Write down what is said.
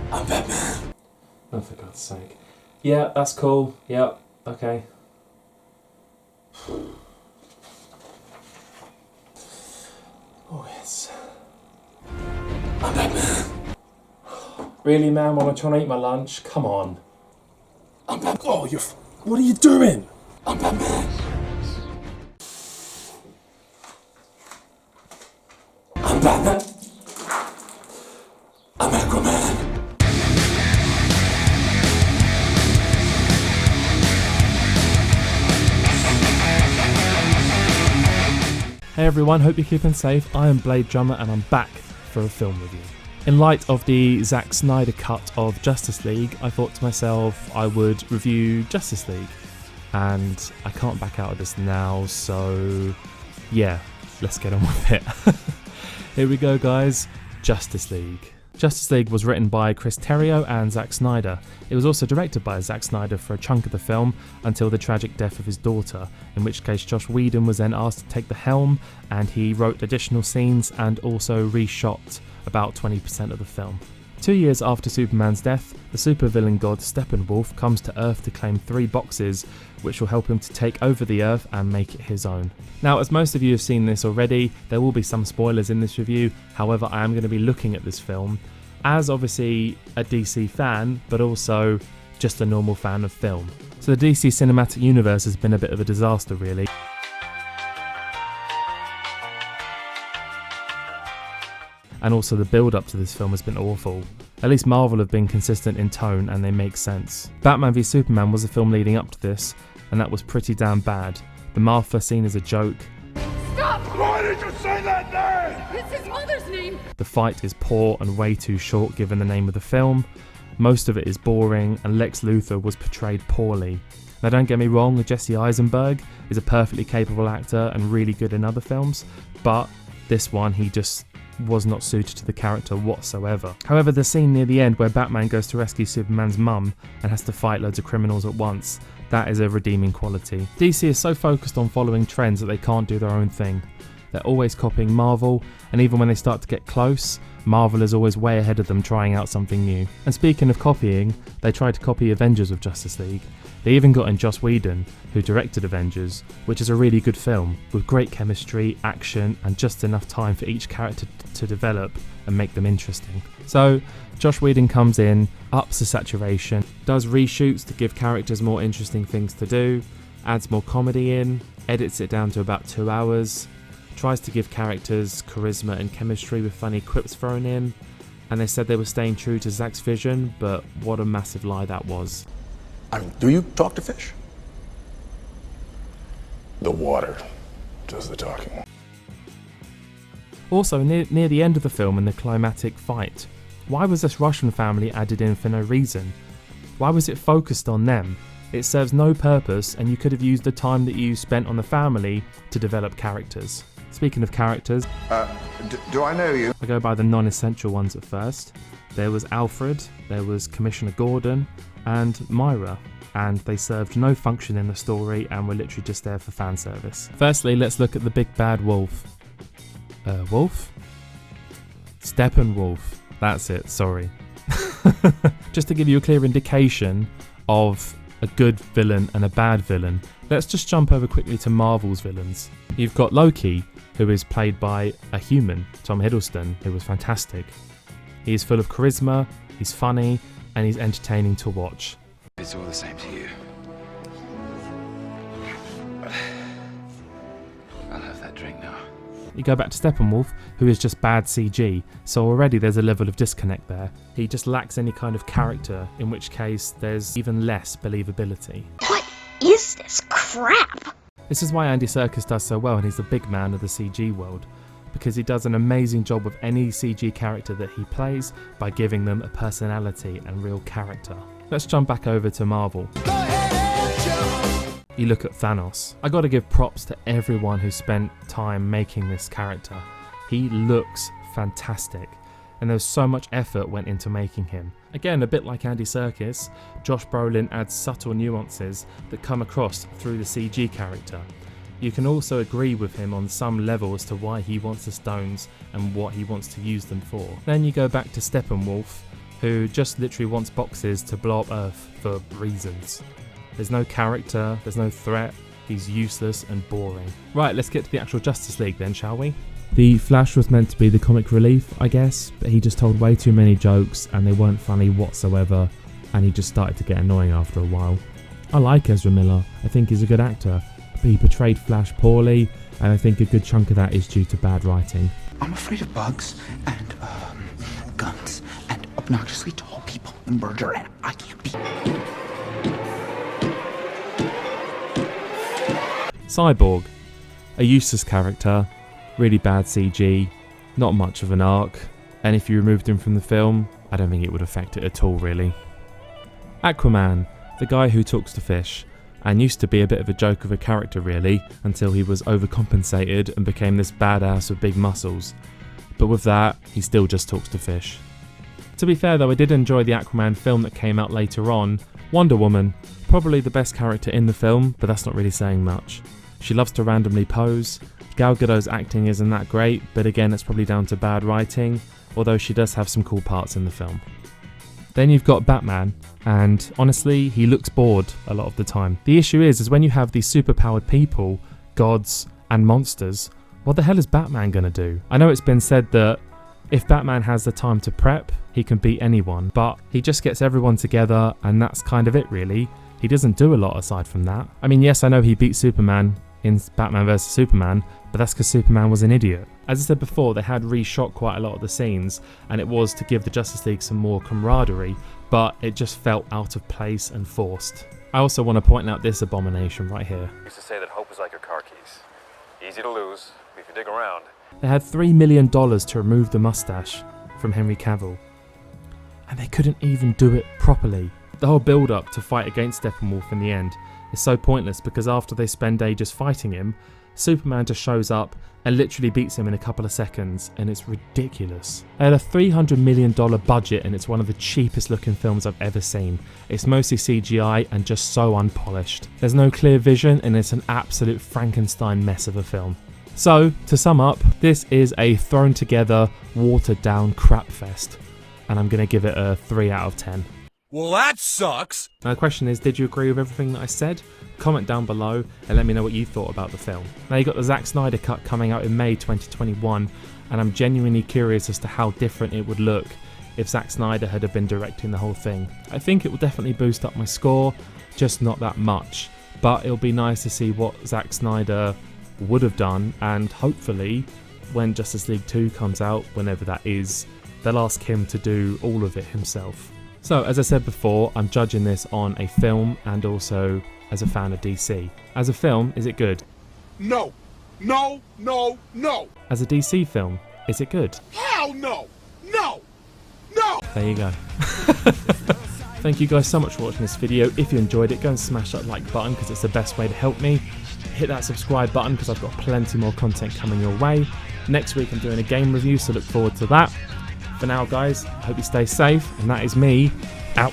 I'm Batman. Oh, for God's sake. Yeah, that's cool. Yeah, okay. Oh, yes. I'm Batman. Really, man? While I'm trying to eat my lunch? Come on. I'm Batman. Oh, what are you doing? I'm Batman. I'm Batman. I'm Aquaman. Hey everyone, hope you're keeping safe. I am Blade Drummer and I'm back for a film review. In light of the Zack Snyder cut of Justice League, I thought to myself I would review Justice League. And I can't back out of this now, so yeah, let's get on with it. Here we go guys, Justice League. Justice League was written by Chris Terrio and Zack Snyder. It was also directed by Zack Snyder for a chunk of the film until the tragic death of his daughter, in which case Joss Whedon was then asked to take the helm and he wrote additional scenes and also reshot about 20% of the film. 2 years after Superman's death, the supervillain god Steppenwolf comes to Earth to claim 3 boxes which will help him to take over the Earth and make it his own. Now, as most of you have seen this already, there will be some spoilers in this review. However, I am going to be looking at this film as obviously a DC fan, but also just a normal fan of film. So the DC cinematic universe has been a bit of a disaster really. And also the build-up to this film has been awful. At least Marvel have been consistent in tone and they make sense. Batman v Superman was a film leading up to this, and that was pretty damn bad. The Martha scene is a joke. Stop! Why did you say that name? It's his mother's name! The fight is poor and way too short given the name of the film. Most of it is boring and Lex Luthor was portrayed poorly. Now don't get me wrong, Jesse Eisenberg is a perfectly capable actor and really good in other films, but this one he just was not suited to the character whatsoever. However, the scene near the end where Batman goes to rescue Superman's mum and has to fight loads of criminals at once, that is a redeeming quality. DC is so focused on following trends that they can't do their own thing. They're always copying Marvel, and even when they start to get close, Marvel is always way ahead of them trying out something new. And speaking of copying, they tried to copy Avengers with Justice League. They even got in Joss Whedon, who directed Avengers, which is a really good film, with great chemistry, action, and just enough time for each character to develop and make them interesting. So, Joss Whedon comes in, ups the saturation, does reshoots to give characters more interesting things to do, adds more comedy in, edits it down to about 2 hours, tries to give characters charisma and chemistry with funny quips thrown in, and they said they were staying true to Zack's vision, but what a massive lie that was. I mean, do you talk to fish? The water does the talking. Also, near the end of the film in the climatic fight, why was this Russian family added in for no reason? Why was it focused on them? It serves no purpose and you could have used the time that you spent on the family to develop characters. Speaking of characters, do I know you? I go by the non-essential ones at first. There was Alfred, there was Commissioner Gordon, and Myra, and they served no function in the story and were literally just there for fan service. Firstly, let's look at the big bad wolf. Wolf? Steppenwolf. That's it, sorry. Just to give you a clear indication of a good villain and a bad villain, let's just jump over quickly to Marvel's villains. You've got Loki, who is played by a human, Tom Hiddleston, who was fantastic. He is full of charisma, he's funny, and he's entertaining to watch. It's all the same to you. I'll have that drink now. You go back to Steppenwolf, who is just bad CG, so already there's a level of disconnect there. He just lacks any kind of character, in which case there's even less believability. What is this crap? This is why Andy Serkis does so well and he's the big man of the CG world, because he does an amazing job with any CG character that he plays by giving them a personality and real character. Let's jump back over to Marvel. You look at Thanos. I gotta give props to everyone who spent time making this character. He looks fantastic, and there's so much effort went into making him. Again, a bit like Andy Serkis, Josh Brolin adds subtle nuances that come across through the CG character. You can also agree with him on some level as to why he wants the stones and what he wants to use them for. Then you go back to Steppenwolf, who just literally wants boxes to blow up Earth for reasons. There's no character, there's no threat, he's useless and boring. Right, let's get to the actual Justice League then, shall we? The Flash was meant to be the comic relief, I guess, but he just told way too many jokes and they weren't funny whatsoever, and he just started to get annoying after a while. I like Ezra Miller, I think he's a good actor, but he portrayed Flash poorly, and I think a good chunk of that is due to bad writing. I'm afraid of bugs and guns and obnoxiously tall people and murder and I can't be. Cyborg, a useless character, really bad CG, not much of an arc, and if you removed him from the film, I don't think it would affect it at all really. Aquaman, the guy who talks to fish, and used to be a bit of a joke of a character really, until he was overcompensated and became this badass with big muscles. But with that, he still just talks to fish. To be fair though, I did enjoy the Aquaman film that came out later on. Wonder Woman, probably the best character in the film, but that's not really saying much. She loves to randomly pose. Gal Gadot's acting isn't that great, but again it's probably down to bad writing, although she does have some cool parts in the film. Then you've got Batman, and honestly, he looks bored a lot of the time. The issue is when you have these superpowered people, gods, and monsters, what the hell is Batman gonna do? I know it's been said that if Batman has the time to prep, he can beat anyone, but he just gets everyone together, and that's kind of it really. He doesn't do a lot aside from that. I mean, yes, I know he beat Superman in Batman vs Superman, but that's because Superman was an idiot. As I said before, they had reshot quite a lot of the scenes, and it was to give the Justice League some more camaraderie, but it just felt out of place and forced. I also want to point out this abomination right here. I used to say that hope is like your car keys. Easy to lose, but if you dig around. They had $3 million to remove the mustache from Henry Cavill, and they couldn't even do it properly. The whole build-up to fight against Steppenwolf in the end is so pointless because after they spend ages fighting him, Superman just shows up and literally beats him in a couple of seconds, and it's ridiculous. They had a $300 million budget and it's one of the cheapest looking films I've ever seen. It's mostly CGI and just so unpolished. There's no clear vision and it's an absolute Frankenstein mess of a film. So, to sum up, this is a thrown together, watered down crap fest, and I'm going to give it a 3 out of 10. Well, that sucks! Now the question is, did you agree with everything that I said? Comment down below and let me know what you thought about the film. Now you got the Zack Snyder cut coming out in May 2021, and I'm genuinely curious as to how different it would look if Zack Snyder had been directing the whole thing. I think it will definitely boost up my score, just not that much. But it'll be nice to see what Zack Snyder would have done, and hopefully when Justice League 2 comes out, whenever that is, they'll ask him to do all of it himself. So, as I said before, I'm judging this on a film and also as a fan of DC. As a film, is it good? No! No! No! No! As a DC film, is it good? Hell no! No! No! There you go. Thank you guys so much for watching this video. If you enjoyed it, go and smash that like button because it's the best way to help me. Hit that subscribe button because I've got plenty more content coming your way. Next week I'm doing a game review, so look forward to that. For now guys, I hope you stay safe, and that is me, out.